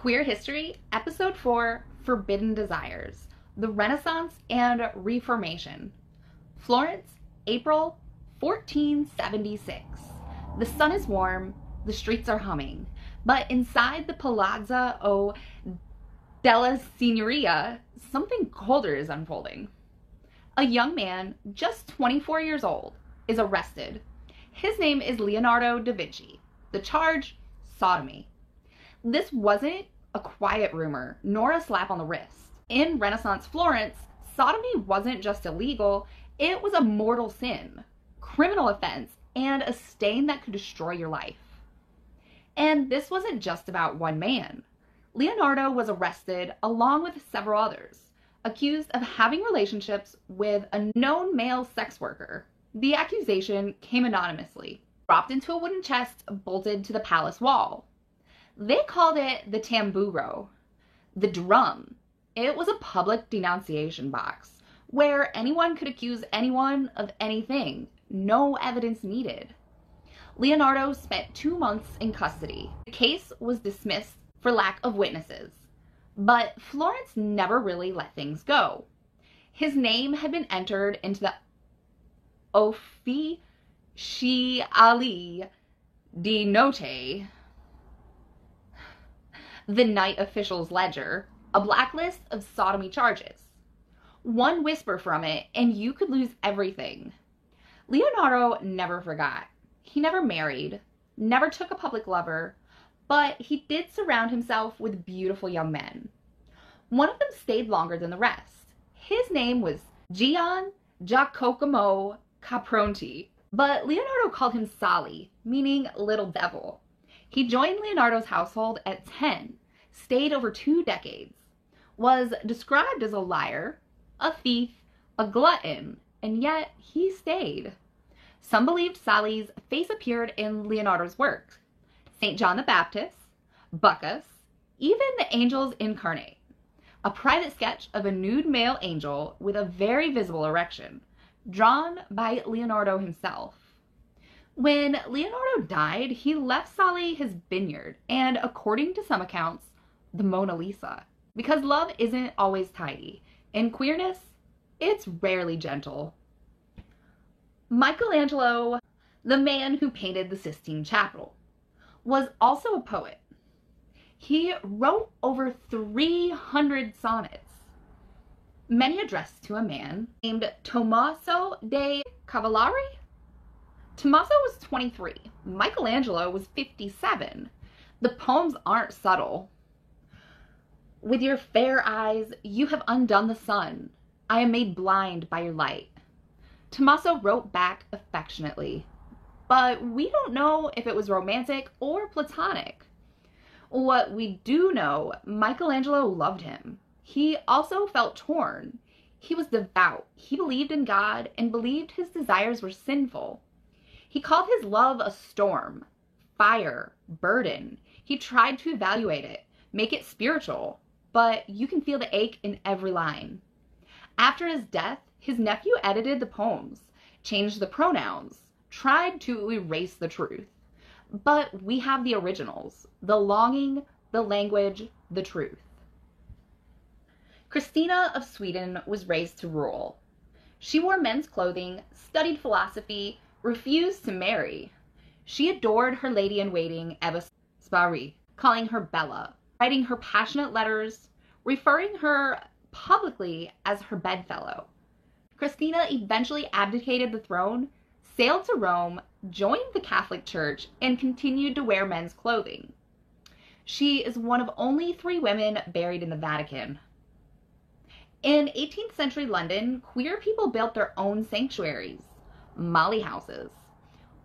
Queer History, Episode 4, Forbidden Desires, the Renaissance and Reformation. Florence, April 1476. The sun is warm, the streets are humming, but inside the Palazzo della Signoria, something colder is unfolding. A young man, just 24 years old, is arrested. His name is Leonardo da Vinci. The charge, sodomy. This wasn't a quiet rumor, nor a slap on the wrist. In Renaissance Florence, sodomy wasn't just illegal, it was a mortal sin, criminal offense, and a stain that could destroy your life. And this wasn't just about one man. Leonardo was arrested along with several others, accused of having relationships with a known male sex worker. The accusation came anonymously, dropped into a wooden chest bolted to the palace wall. They called it the tamburo, the drum. It was a public denunciation box where anyone could accuse anyone of anything, no evidence needed. Leonardo spent 2 months in custody. The case was dismissed for lack of witnesses, but Florence never really let things go. His name had been entered into the Ufficiali di Notte, the night official's ledger, a blacklist of sodomy charges. One whisper from it and you could lose everything. Leonardo never forgot. He never married, never took a public lover, but he did surround himself with beautiful young men. One of them stayed longer than the rest. His name was Gian Giacomo Caronte, but Leonardo called him Sali, meaning little devil. He joined Leonardo's household at 10, stayed over 2 decades, was described as a liar, a thief, a glutton, and yet he stayed. Some believed Sali's face appeared in Leonardo's work. St. John the Baptist, Bacchus, even the angels incarnate. A private sketch of a nude male angel with a very visible erection, drawn by Leonardo himself. When Leonardo died, he left Sali his vineyard and, according to some accounts, the Mona Lisa. Because love isn't always tidy, and queerness, it's rarely gentle. Michelangelo, the man who painted the Sistine Chapel, was also a poet. He wrote over 300 sonnets, many addressed to a man named Tommaso de Cavallari. Tommaso was 23. Michelangelo was 57. The poems aren't subtle. With your fair eyes, you have undone the sun. I am made blind by your light. Tommaso wrote back affectionately, but we don't know if it was romantic or platonic. What we do know, Michelangelo loved him. He also felt torn. He was devout. He believed in God and believed his desires were sinful. He called his love a storm, fire, burden. He tried to evaluate it, make it spiritual, but you can feel the ache in every line. After his death, his nephew edited the poems, changed the pronouns, tried to erase the truth. But we have the originals, the longing, the language, the truth. Christina of Sweden was raised to rule. She wore men's clothing, studied philosophy, refused to marry. She adored her lady-in-waiting Eva Sparre, calling her Bella, writing her passionate letters, referring her publicly as her bedfellow. Christina eventually abdicated the throne, sailed to Rome, joined the Catholic Church, and continued to wear men's clothing. She is one of only 3 women buried in the Vatican. In 18th century London, queer people built their own sanctuaries, molly houses,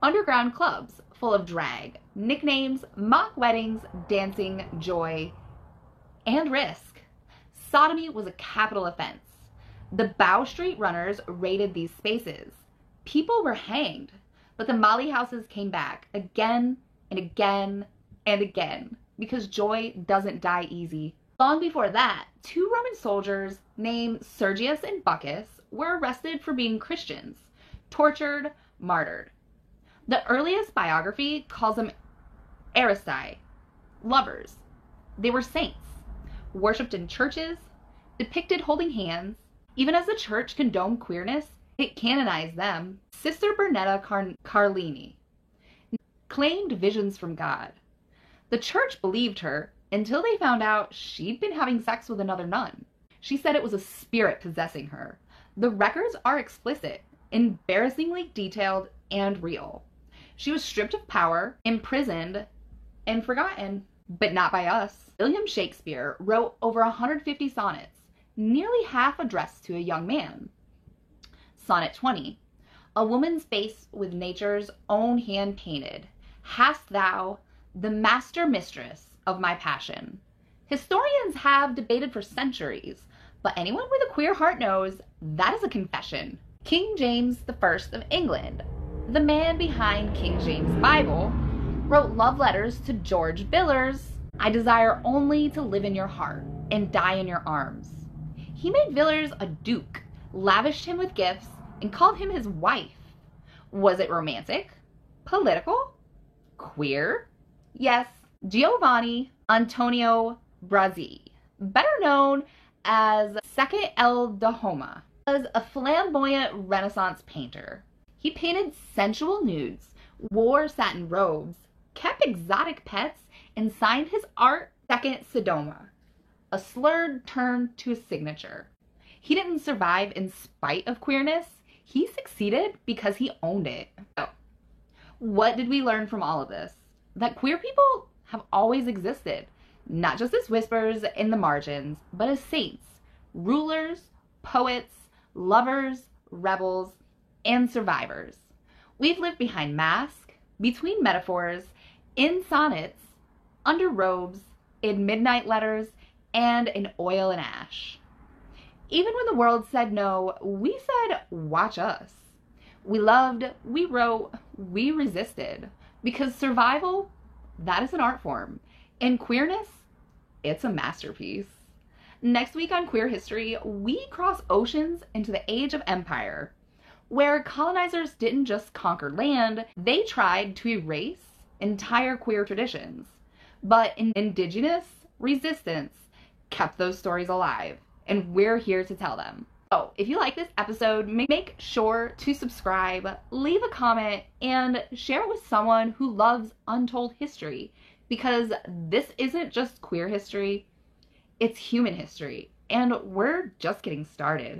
underground clubs full of drag, nicknames, mock weddings, dancing, joy, and risk. Sodomy was a capital offense. The Bow Street runners raided these spaces. People were hanged, but the molly houses came back again and again and again because joy doesn't die easy. Long before that, 2 Roman soldiers named Sergius and Bacchus were arrested for being Christians, tortured, martyred. The earliest biography calls them Aristae, lovers. They were saints, worshipped in churches, depicted holding hands. Even as the church condoned queerness, it canonized them. Sister Bernetta Carlini claimed visions from God. The church believed her until they found out she'd been having sex with another nun. She said it was a spirit possessing her. The records are explicit, embarrassingly detailed, and real. She was stripped of power, imprisoned, and forgotten, but not by us. William Shakespeare wrote over 150 sonnets, nearly half addressed to a young man. Sonnet 20. A woman's face with nature's own hand painted, hast thou, the master mistress of my passion. Historians have debated for centuries, but anyone with a queer heart knows that is a confession. King James I of England, the man behind King James Bible, wrote love letters to George Villiers. I desire only to live in your heart and die in your arms. He made Villiers a duke, lavished him with gifts, and called him his wife. Was it romantic? Political? Queer? Yes, Giovanni Antonio Brazzi, better known as Second El Dahoma, was a flamboyant Renaissance painter. He painted sensual nudes, wore satin robes, kept exotic pets, and signed his art Second Sodoma, a slurred turn to a signature. He didn't survive in spite of queerness. He succeeded because he owned it. So, what did we learn from all of this? That queer people have always existed, not just as whispers in the margins, but as saints, rulers, poets, lovers, rebels, and survivors. We've lived behind masks, between metaphors, in sonnets, under robes, in midnight letters, and in oil and ash. Even when the world said no, we said, watch us. We loved, we wrote, we resisted. Because survival, that is an art form. And queerness, it's a masterpiece. Next week on Queer History, we cross oceans into the age of empire, where colonizers didn't just conquer land, they tried to erase entire queer traditions. But indigenous resistance kept those stories alive, and we're here to tell them. So, if you like this episode, make sure to subscribe, leave a comment, and share it with someone who loves untold history, because this isn't just queer history, it's human history, and we're just getting started.